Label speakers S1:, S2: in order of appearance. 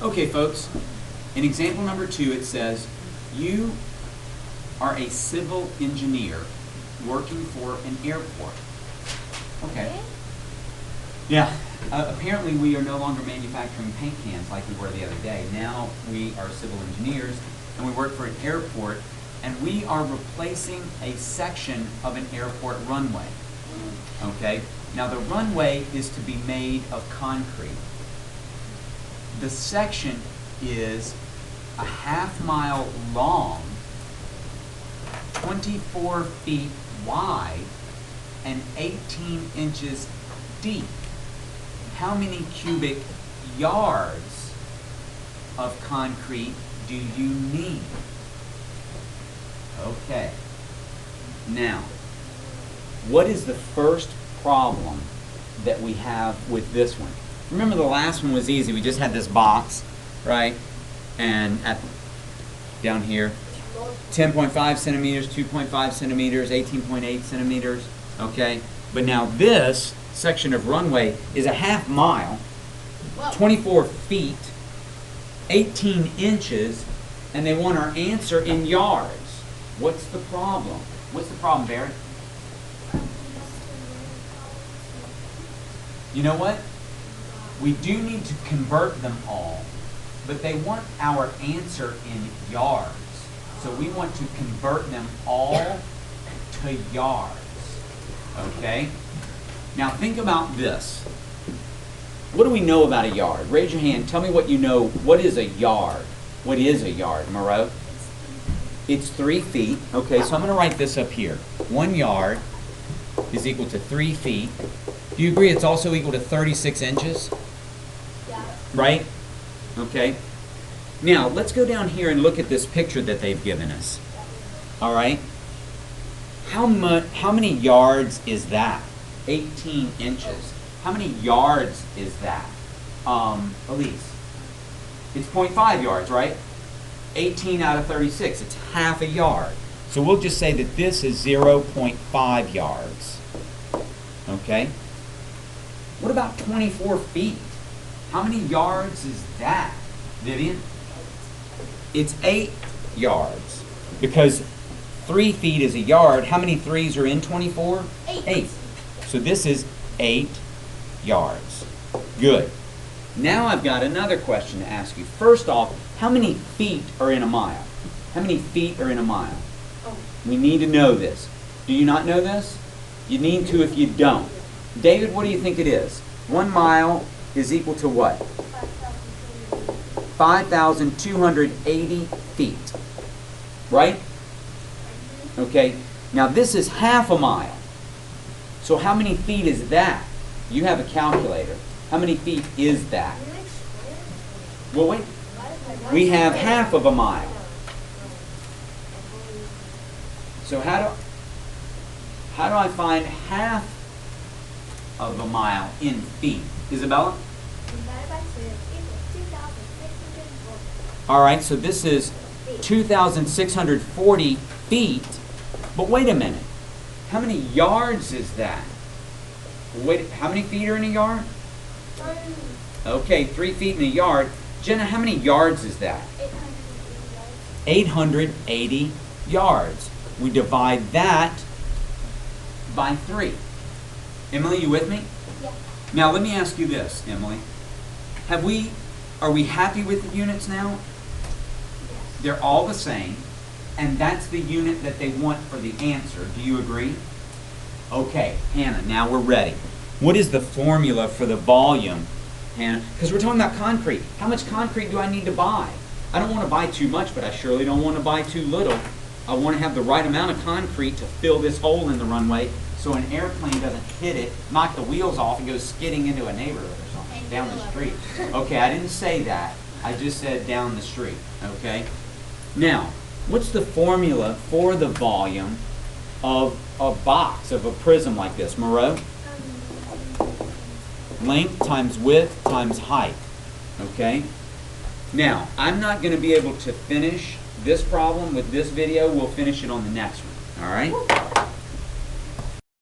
S1: Okay, folks, in example number 2, it says, you are a civil engineer working for an airport. Okay. Yeah, apparently we are no longer manufacturing paint cans like we were the other day. Now we are civil engineers and we work for an airport, and we are replacing a section of an airport runway. Okay? Now the runway is to be made of concrete. The section is a half-mile long, 24 feet wide, and 18 inches deep. How many cubic yards of concrete do you need? Okay. Now, what is the first problem that we have with this one? Remember, the last one was easy. We just had this box, right? And down here, 10.5 centimeters, 2.5 centimeters, 18.8 centimeters, okay? But now this section of runway is a half mile, 24 feet, 18 inches, and they want our answer in yards. What's the problem? What's the problem, Barry? You know what? We do need to convert them all, but they want our answer in yards. So we want to convert them all to yards. Okay? Now think about this. What do we know about a yard? Raise your hand. Tell me what you know. What is a yard? What is a yard, Moreau? It's 3 feet. Okay, so I'm going to write this up here. 1 yard is equal to 3 feet. Do you agree it's also equal to 36 inches?
S2: Yeah.
S1: Right? Okay. Now, let's go down here and look at this picture that they've given us. All right? How many yards is that? 18 inches. How many yards is that? Elise? It's 0.5 yards, right? 18 out of 36. It's half a yard. So we'll just say that this is 0.5 yards. Okay? What about 24 feet? How many yards is that, Vivian? It's 8 yards. Because 3 feet is a yard. How many threes are in 24? 8. So this is 8 yards. Good. Now I've got another question to ask you. First off, how many feet are in a mile? How many feet are in a mile? We need to know this. Do you not know this? You need to if you don't. David, what do you think it is? 1 mile is equal to what? 5,280 feet. Right? Okay. Now this is half a mile. So how many feet is that? You have a calculator. How many feet is that? Well, wait. We have half of a mile. So how do I find half of a mile in feet? Isabella? All right, so this is 2,640 feet. But wait a minute. How many yards is that? Wait, how many feet are in a yard?
S2: 3.
S1: Okay, 3 feet in a yard. Jenna, how many yards is that? 880 yards. We divide that by 3. Emily, you with me?
S2: Yeah.
S1: Now let me ask you this, Emily. Are we happy with the units now?
S2: Yes.
S1: They're all the same, and that's the unit that they want for the answer. Do you agree? Okay, Hannah, now we're ready. What is the formula for the volume, Hannah? Because we're talking about concrete. How much concrete do I need to buy? I don't want to buy too much, but I surely don't want to buy too little. I want to have the right amount of concrete to fill this hole in the runway so an airplane doesn't hit it, knock the wheels off, and go skidding into a neighborhood or something, down the street. Okay, I didn't say that. I just said down the street, okay? Now, what's the formula for the volume of a box, of a prism like this? Moreau? Length times width times height, okay? Now, I'm not going to be able to finish this problem with this video. We'll finish it on the next one, all right?